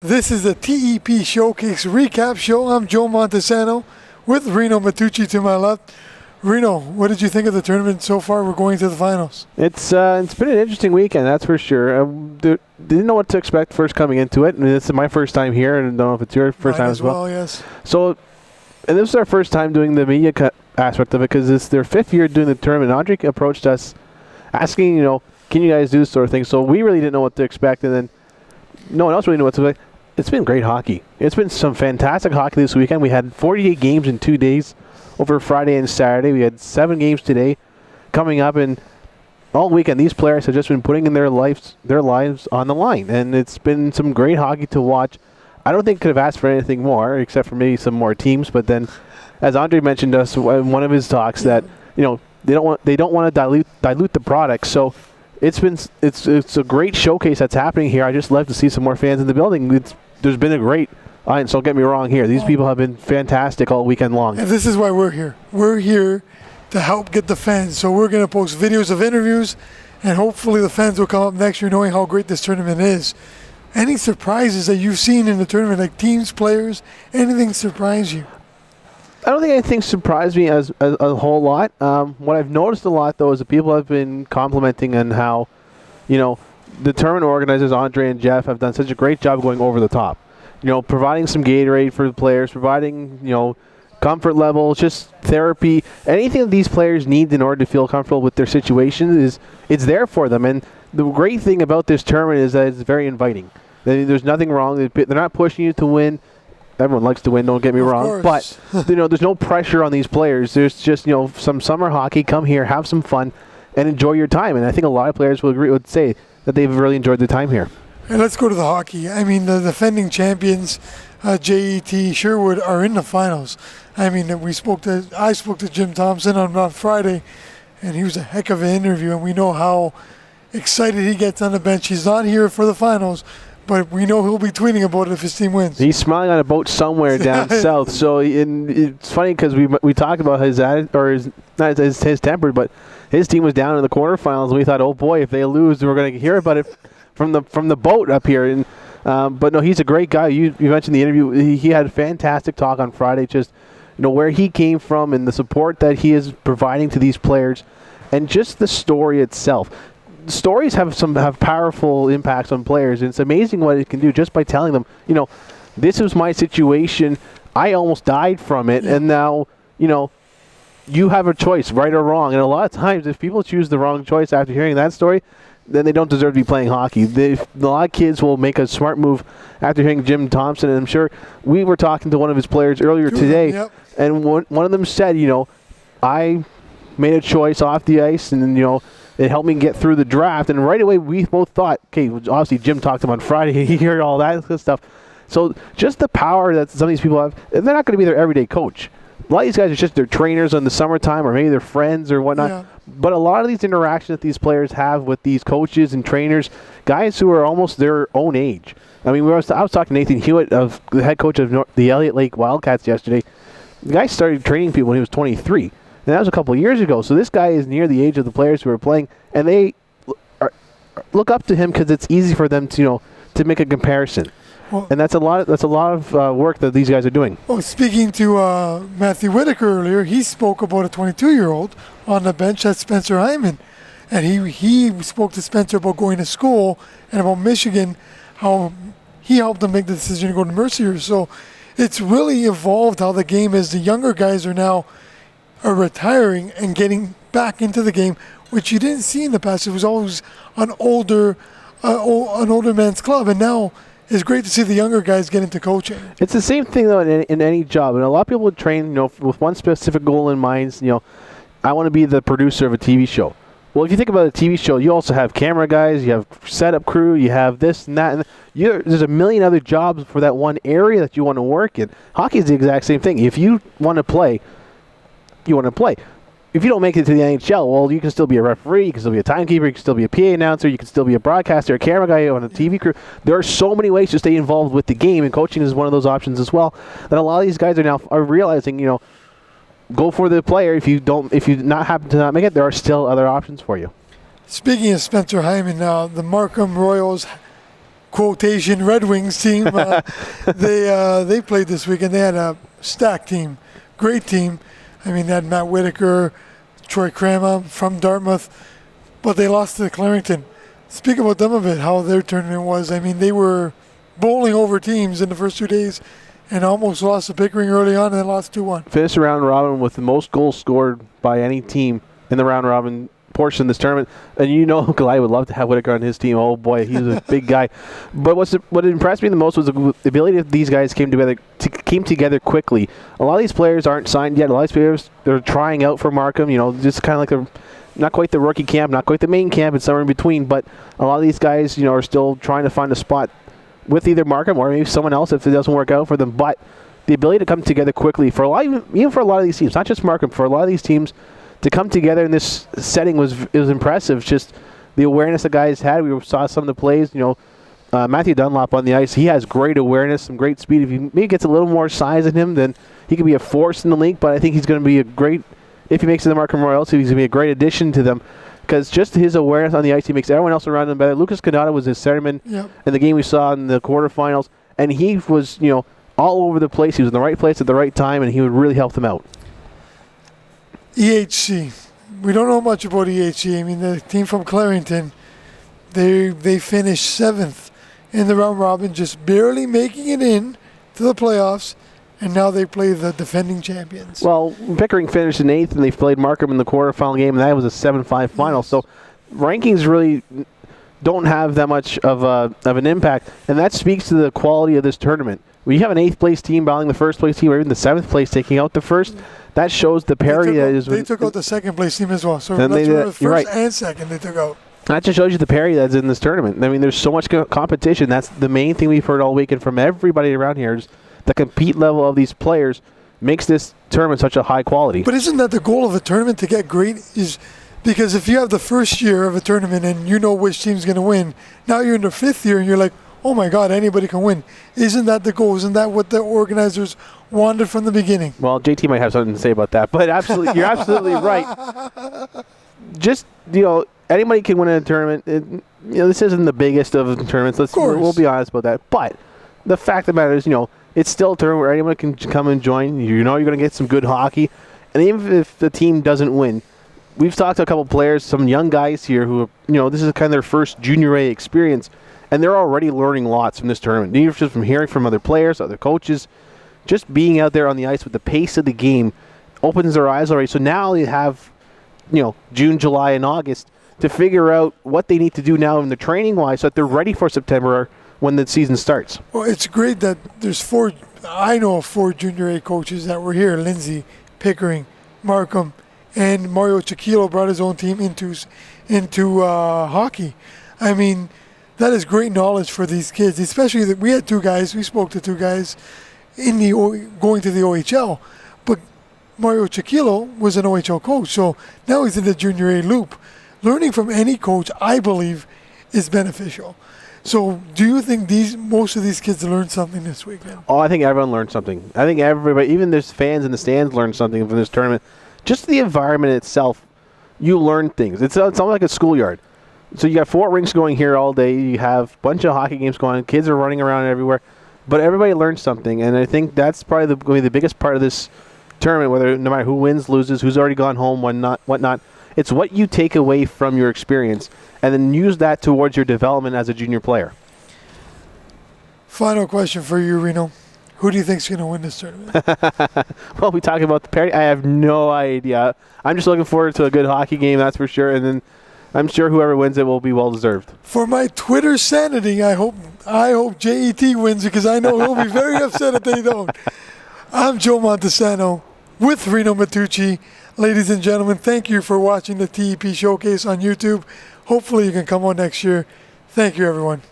This is the TEP Showcase recap show. I'm Joe Montesano with Rino Mattucci to my left. Rino, what did you think of the tournament so far? We're going to the finals. It's been an interesting weekend, that's for sure. Didn't know what to expect first coming into it. I mean, this is my first time here, and I don't know if it's your first time as well. Yes. So, and this is our first time doing the media aspect of it because it's their fifth year doing the tournament. Andre approached us asking, can you guys do this sort of thing? So we really didn't know what to expect, and then no one else really knew what to expect. It's been great hockey. It's been some fantastic hockey this weekend. We had 48 games in 2 days over Friday and Saturday. We had 7 games today coming up, and all weekend these players have just been putting in their lives on the line, and it's been some great hockey to watch. I don't think could have asked for anything more except for maybe some more teams, but then as Andre mentioned to us in one of his talks that they don't want to dilute the product. So it's a great showcase that's happening here. I just love to see some more fans in the building. There's been a great so don't get me wrong here. These people have been fantastic all weekend long. And this is why we're here. We're here to help get the fans. So we're going to post videos of interviews, and hopefully the fans will come up next year knowing how great this tournament is. Any surprises that you've seen in the tournament, like teams, players, anything surprise you? I don't think anything surprised me as a whole lot. What I've noticed a lot, though, is that people have been complimenting on how, the tournament organizers, Andre and Jeff, have done such a great job going over the top. Providing some Gatorade for the players, providing, comfort levels, just therapy. Anything that these players need in order to feel comfortable with their situation it's there for them. And the great thing about this tournament is that it's very inviting. There's nothing wrong. They're not pushing you to win. Everyone likes to win, don't get me wrong. But, there's no pressure on these players. There's just, some summer hockey. Come here, have some fun, and enjoy your time. And I think a lot of players would say that they've really enjoyed their time here. And let's go to the hockey. I mean, the defending champions, JET Sherwood, are in the finals. I mean, I spoke to Jim Thompson on Friday, and he was a heck of an interview, and we know how excited he gets on the bench. He's not here for the finals, but we know he'll be tweeting about it if his team wins. He's smiling on a boat somewhere down south. So it's funny because we talked about his temper, but his team was down in the quarterfinals, and we thought, oh boy, if they lose, we're going to hear about it from the boat up here. And but no, he's a great guy. You mentioned the interview. He had a fantastic talk on Friday, just where he came from and the support that he is providing to these players, and just the story itself. Stories have powerful impacts on players, and it's amazing what it can do just by telling them, this was my situation. I almost died from it, and now, you have a choice, right or wrong. And a lot of times, if people choose the wrong choice after hearing that story, then they don't deserve to be playing hockey. A lot of kids will make a smart move after hearing Jim Thompson, and I'm sure we were talking to one of his players earlier today, and one of them said, I made a choice off the ice, and it helped me get through the draft. And right away, we both thought, okay, obviously Jim talked to him on Friday. He heard all that good stuff. So just the power that some of these people have, they're not going to be their everyday coach. A lot of these guys are just their trainers in the summertime, or maybe their friends or whatnot. Yeah. But a lot of these interactions that these players have with these coaches and trainers, guys who are almost their own age. I mean, I was talking to Nathan Hewitt, of the head coach of the Elliott Lake Wildcats yesterday. The guy started training people when he was 23. And that was a couple of years ago. So this guy is near the age of the players who are playing, and they look up to him because it's easy for them to make a comparison. Well, and that's a lot of work that these guys are doing. Well, speaking to Matthew Whitaker earlier, he spoke about a 22-year-old on the bench. That's Spencer Hyman, and he spoke to Spencer about going to school and about Michigan, how he helped him make the decision to go to Mercier. So it's really evolved how the game is. The younger guys are retiring and getting back into the game, which you didn't see in the past. It was always an older man's club, and now it's great to see the younger guys get into coaching. It's the same thing, though, in any job. And a lot of people would train, with one specific goal in mind. I want to be the producer of a TV show. Well, if you think about a TV show, you also have camera guys, you have setup crew, you have this and that. And there's a million other jobs for that one area that you want to work in. Hockey is the exact same thing. If you want to play, you want to play. If you don't make it to the NHL, well, you can still be a referee, you can still be a timekeeper, you can still be a PA announcer, you can still be a broadcaster, a camera guy on a TV crew. There are so many ways to stay involved with the game, and coaching is one of those options as well. That a lot of these guys are realizing, go for the player. If you happen to not make it, there are still other options for you. Speaking of Spencer Hyman, the Marcum Royals quotation Red Wings team. They played this week, and they had a stacked team, great team. I mean, they had Matt Whitaker, Troy Kramer from Dartmouth, but they lost to Clarington. Speak about them a bit, how their tournament was. I mean, they were bowling over teams in the first 2 days and almost lost to Pickering early on and then lost 2-1. Finished the round robin with the most goals scored by any team in the round robin portion of this tournament. And you know, Goliath would love to have Whitaker on his team. Oh boy, he's a big guy. But what impressed me the most was the ability that these guys came together quickly. A lot of these players aren't signed yet. A lot of these players, they're trying out for Marcum. You know, just kind of like not quite the rookie camp, not quite the main camp, it's somewhere in between. But a lot of these guys, you know, are still trying to find a spot with either Marcum or maybe someone else if it doesn't work out for them. But the ability to come together quickly for a lot, even for a lot of these teams, not just Marcum, for a lot of these teams to come together in this setting was impressive. Just the awareness the guys had. We saw some of the plays. You know, Matthew Dunlop on the ice, he has great awareness, some great speed. If he maybe gets a little more size in him, then he could be a force in the league. But I think he's going to be a great, if he makes it to the Marcum Royals, he's going to be a great addition to them. Because just his awareness on the ice, he makes everyone else around him better. Lucas Canada was his centerman in the game we saw in the quarterfinals, and he was, you know, all over the place. He was in the right place at the right time, and he would really help them out. EHC. We don't know much about EHC. I mean, the team from Clarington, they finished 7th in the round robin, just barely making it in to the playoffs, and now they play the defending champions. Well, Pickering finished in 8th, and they played Marcum in the quarterfinal game, and that was a 7-5 final. Yes. So rankings really don't have that much of an impact, and that speaks to the quality of this tournament. When you have an 8th place team battling the first place team, or even the 7th place taking out the first, that shows the parity that is. They took out the 2nd place team as well. So that's the first and second they took out. That just shows you the parity that's in this tournament. I mean, there's so much competition. That's the main thing we've heard all weekend from everybody around here. Is the compete level of these players makes this tournament such a high quality. But isn't that the goal of a tournament, to get great? Is because if you have the first year of a tournament and you know which team's going to win, now you're in the 5th year and you're like, oh my God, anybody can win. Isn't that the goal? Isn't that what the organizers wanted from the beginning? Well, JT might have something to say about that, but absolutely, you're absolutely right. Just, you know, anybody can win in a tournament. You know, this isn't the biggest of tournaments. We'll be honest about that. But the fact of the matter is, you know, it's still a tournament where anyone can come and join. You know, you're going to get some good hockey, and even if the team doesn't win, we've talked to a couple players, some young guys here who, you know, this is kind of their first junior A experience. And they're already learning lots from this tournament. Even just from hearing from other players, other coaches, just being out there on the ice with the pace of the game opens their eyes already. So now they have, you know, June, July, and August to figure out what they need to do now in the training-wise so that they're ready for September when the season starts. Well, it's great that there's 4, I know of 4 junior A coaches that were here, Lindsay, Pickering, Marcum, and Mario Chiquilo brought his own team into hockey. I mean, that is great knowledge for these kids, especially that we had 2 guys, we spoke to 2 guys in the going to the OHL, but Mario Chiquilo was an OHL coach, so now he's in the junior A loop. Learning from any coach, I believe, is beneficial. So do you think most of these kids learned something this weekend? Oh, I think everyone learned something. I think everybody, even there's fans in the stands, learned something from this tournament. Just the environment itself, you learn things. It's almost like a schoolyard. So you got 4 rinks going here all day. You have a bunch of hockey games going on. Kids are running around everywhere. But everybody learns something, and I think that's probably going to be the biggest part of this tournament, whether no matter who wins, loses, who's already gone home, whatnot. It's what you take away from your experience and then use that towards your development as a junior player. Final question for you, Rino. Who do you think is going to win this tournament? Well, we talk about the parity. I have no idea. I'm just looking forward to a good hockey game, that's for sure, and then I'm sure whoever wins it will be well deserved. For my Twitter sanity, I hope JET wins, because I know he'll be very upset if they don't. I'm Joe Montesano with Rino Mattucci. Ladies and gentlemen, thank you for watching the TEP Showcase on YouTube. Hopefully you can come on next year. Thank you, everyone.